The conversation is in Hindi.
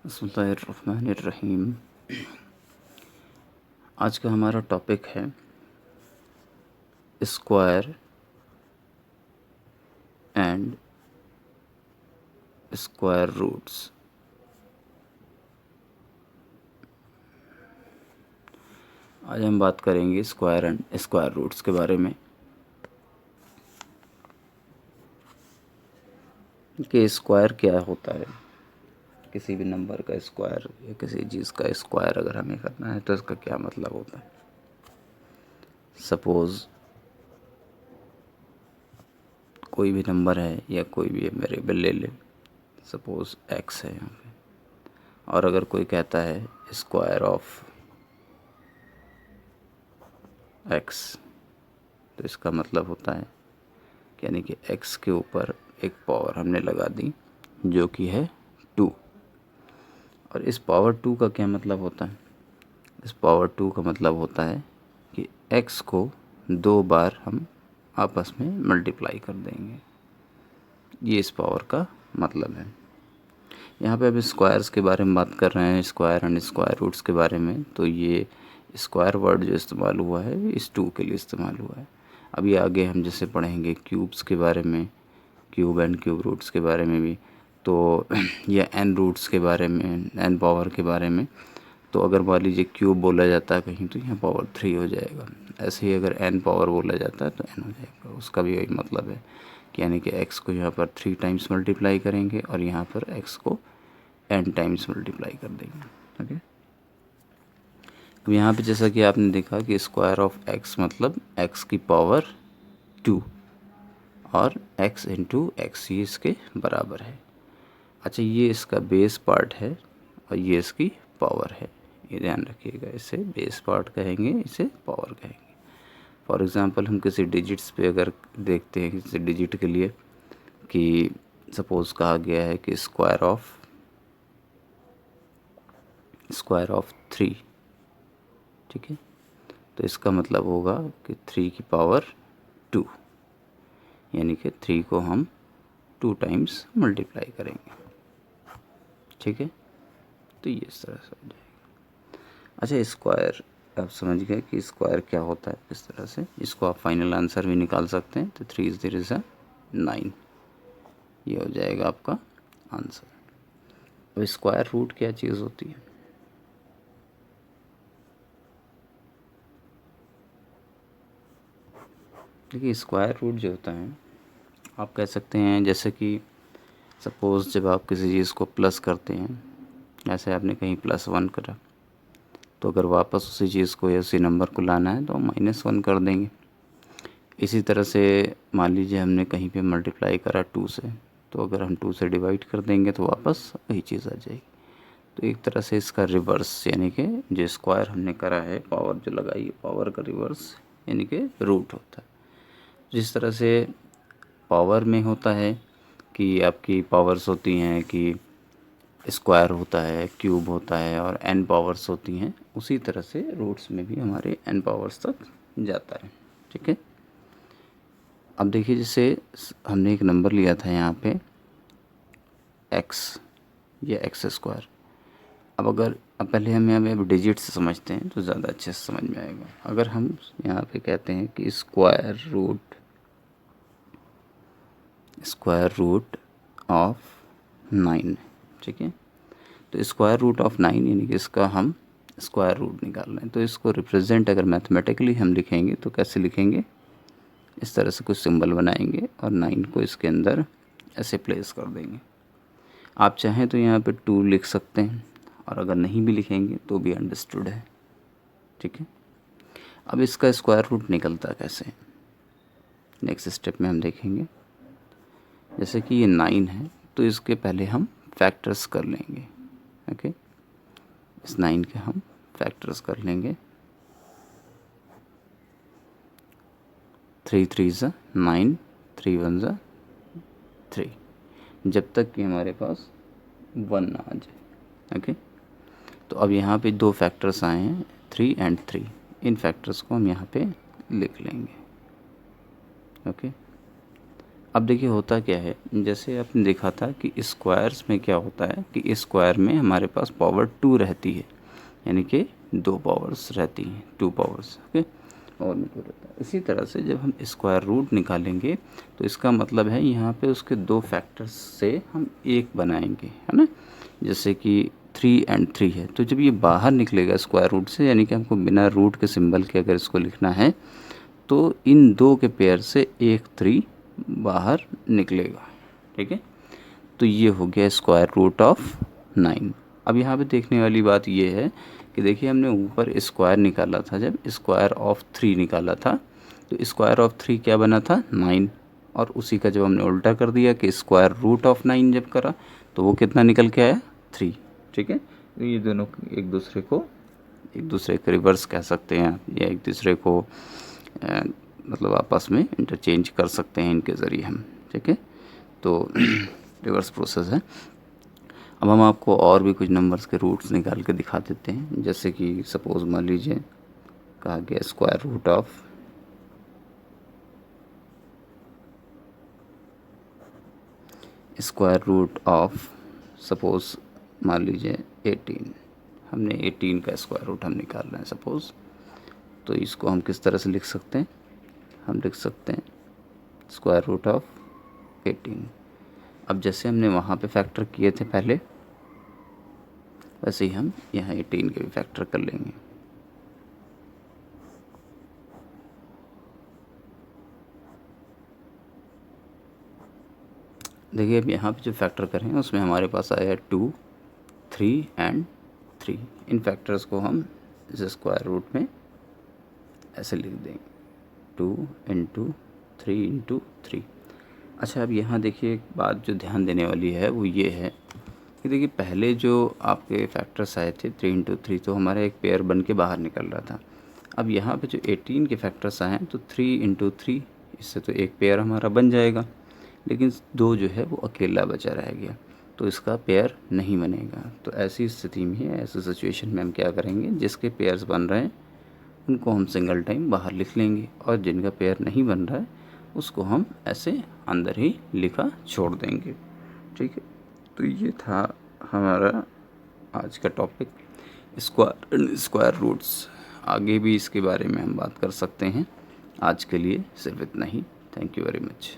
बिस्मिल्लाहिर्रहमानिर्रहीम। आज का हमारा टॉपिक है स्क्वायर एंड स्क्वायर रूट्स। आज हम बात करेंगे स्क्वायर एंड स्क्वायर रूट्स के बारे में कि स्क्वायर क्या होता है। किसी भी नंबर का स्क्वायर या किसी चीज़ का स्क्वायर अगर हमें करना है तो इसका क्या मतलब होता है। सपोज़ कोई भी नंबर है या कोई भी वेरिएबल ले लें, सपोज़ एक्स है यहाँ पे, और अगर कोई कहता है स्क्वायर ऑफ एक्स, तो इसका मतलब होता है यानी कि एक्स के ऊपर एक पावर हमने लगा दी जो कि है 2। और इस पावर 2 का क्या मतलब होता है? इस पावर 2 का मतलब होता है कि एक्स को 2 बार हम आपस में मल्टीप्लाई कर देंगे। ये इस पावर का मतलब है। यहाँ पे अब स्क्वायर्स के बारे में बात कर रहे हैं, स्क्वायर एंड स्क्वायर रूट्स के बारे में। तो ये स्क्वायर वर्ड जो इस्तेमाल हुआ है इस 2 के लिए इस्तेमाल हुआ है। अभी आगे हम जैसे पढ़ेंगे क्यूब्स के बारे में, क्यूब एंड क्यूब रूट्स के बारे में भी, तो या एन रूट्स के बारे में, एन पावर के बारे में। तो अगर मान लीजिए क्यूब बोला जाता है कहीं तो यहाँ पावर 3 हो जाएगा। ऐसे ही अगर एन पावर बोला जाता है तो एन हो जाएगा। उसका भी वही मतलब है कि यानी कि एक्स को यहाँ पर 3 टाइम्स मल्टीप्लाई करेंगे और यहाँ पर एक्स को एन टाइम्स मल्टीप्लाई कर देंगे। ओके, अब यहाँ पे जैसा कि आपने देखा कि स्क्वायर ऑफ एक्स मतलब एक्स की पावर 2 और x इंटू एक्स ये इसके बराबर है। अच्छा, ये इसका बेस पार्ट है और ये इसकी पावर है। ये ध्यान रखिएगा, इसे बेस पार्ट कहेंगे, इसे पावर कहेंगे। फॉर एग्ज़ाम्पल हम किसी डिजिट्स पे अगर देखते हैं किसी डिजिट के लिए कि सपोज़ कहा गया है कि स्क्वायर ऑफ 3, ठीक है, तो इसका मतलब होगा कि 3 की पावर 2, यानी कि 3 को हम 2 टाइम्स मल्टीप्लाई करेंगे। ठीक है, तो ये इस तरह से हो जाएगा। अच्छा, स्क्वायर आप समझ गए कि स्क्वायर क्या होता है। इस तरह से इसको आप फाइनल आंसर भी निकाल सकते हैं। तो 3 इज़ 9, ये हो जाएगा आपका आंसर। अब स्क्वायर रूट क्या चीज़ होती है? देखिए, स्क्वायर रूट जो होता है आप कह सकते हैं जैसे कि सपोज़ जब आप किसी चीज़ को प्लस करते हैं, जैसे आपने कहीं +1 करा, तो अगर वापस उसी चीज़ को या उसी नंबर को लाना है तो हम -1 कर देंगे। इसी तरह से मान लीजिए हमने कहीं पे मल्टीप्लाई करा 2 से, तो अगर हम 2 से डिवाइड कर देंगे तो वापस वही चीज़ आ जाएगी। तो एक तरह से इसका रिवर्स, यानी कि जो स्क्वायर हमने करा है, पावर जो लगाई है, पावर का रिवर्स यानी कि रूट होता है। जिस तरह से पावर में होता है कि आपकी पावर्स होती हैं कि स्क्वायर होता है, क्यूब होता है और n पावर्स होती हैं, उसी तरह से रूट्स में भी हमारे n पावर्स तक जाता है। ठीक है, अब देखिए जैसे हमने एक नंबर लिया था यहाँ पे x या एक्स स्क्वायर। अब पहले हम यहाँ पे डिजिट से समझते हैं तो ज़्यादा अच्छे से समझ में आएगा। अगर हम यहाँ पे कहते हैं कि स्क्वायर रूट ऑफ 9, ठीक है, तो स्क्वायर रूट ऑफ 9 यानी कि इसका हम स्क्वायर रूट निकाल रहे हैं। तो इसको रिप्रेजेंट अगर मैथमेटिकली हम लिखेंगे तो कैसे लिखेंगे? इस तरह से कुछ सिंबल बनाएंगे और 9 को इसके अंदर ऐसे प्लेस कर देंगे। आप चाहें तो यहाँ पे 2 लिख सकते हैं और अगर नहीं भी लिखेंगे तो भी अंडरस्टूड है। ठीक है, अब इसका स्क्वायर रूट निकलता कैसे? नेक्स्ट स्टेप में हम देखेंगे। जैसे कि ये 9 है तो इसके पहले हम फैक्टर्स कर लेंगे। ओके, इस 9 के हम फैक्टर्स कर लेंगे। 3 3 ज़ा 9, 3 1 ज़ा 3, जब तक कि हमारे पास 1 ना आ जाए। ओके, तो अब यहाँ पे 2 फैक्टर्स आए हैं, 3 एंड 3। इन फैक्टर्स को हम यहाँ पे लिख लेंगे। ओके, अब देखिए होता क्या है, जैसे आपने देखा था कि स्क्वायर्स में क्या होता है कि स्क्वायर में हमारे पास पावर 2 रहती है, यानी कि 2 पावर्स रहती हैं, 2 पावर्स, ओके, और नहीं रहता है। इसी तरह से जब हम स्क्वायर रूट निकालेंगे तो इसका मतलब है यहाँ पे उसके 2 फैक्टर्स से हम 1 बनाएंगे, है ना। जैसे कि 3 और 3 है, तो जब ये बाहर निकलेगा स्क्वायर रूट से, यानी कि हमको बिना रूट के सिंबल के अगर इसको लिखना है तो इन 2 के पेयर से एक 3 बाहर निकलेगा, ठीक है। तो ये हो गया स्क्वायर रूट ऑफ 9। अब यहाँ पे देखने वाली बात ये है कि देखिए हमने ऊपर स्क्वायर निकाला था, जब स्क्वायर ऑफ 3 निकाला था तो स्क्वायर ऑफ 3 क्या बना था 9, और उसी का जब हमने उल्टा कर दिया कि स्क्वायर रूट ऑफ 9 जब करा तो वो कितना निकल के आया 3, ठीक है। तो ये दोनों एक दूसरे के रिवर्स कह सकते हैं या एक दूसरे को मतलब आपस में इंटरचेंज कर सकते हैं इनके ज़रिए हम, ठीक है। तो रिवर्स प्रोसेस है। अब हम आपको और भी कुछ नंबर्स के रूट्स निकाल के दिखा देते हैं। जैसे कि सपोज़ मान लीजिए कहा गया स्क्वायर रूट ऑफ सपोज़ मान लीजिए 18, हमने 18 का स्क्वायर रूट हम निकाल रहे हैं सपोज़। तो इसको हम किस तरह से लिख सकते हैं, हम लिख सकते हैं स्क्वायर रूट ऑफ 18। अब जैसे हमने वहाँ पे फैक्टर किए थे पहले, वैसे ही हम यहाँ 18 के भी फैक्टर कर लेंगे। देखिए अब यहाँ पे जो फैक्टर करें उसमें हमारे पास आया 2, 3 एंड 3। इन फैक्टर्स को हम इस स्क्वायर रूट में ऐसे लिख देंगे 2 इंटू 3 इंटू 3। अच्छा अब यहाँ देखिए एक बात जो ध्यान देने वाली है वो ये है कि देखिए पहले जो आपके फैक्टर्स आए थे 3 इंटू 3 तो हमारा एक पेयर बन के बाहर निकल रहा था। अब यहाँ पे जो 18 के फैक्टर्स आए हैं तो 3 इंटू 3, इससे तो एक पेयर हमारा बन जाएगा, लेकिन 2 जो है वो अकेला बचा रह गया, तो इसका पेयर नहीं बनेगा। तो ऐसी स्थिति में, ऐसी सिचुएशन में हम क्या करेंगे, जिसके पेयर्स बन रहे हैं उनको हम सिंगल टाइम बाहर लिख लेंगे, और जिनका पेयर नहीं बन रहा है उसको हम ऐसे अंदर ही लिखा छोड़ देंगे, ठीक है। तो ये था हमारा आज का टॉपिक स्क्वायर रूट्स। आगे भी इसके बारे में हम बात कर सकते हैं। आज के लिए सिर्फ इतना ही। Thank you very much.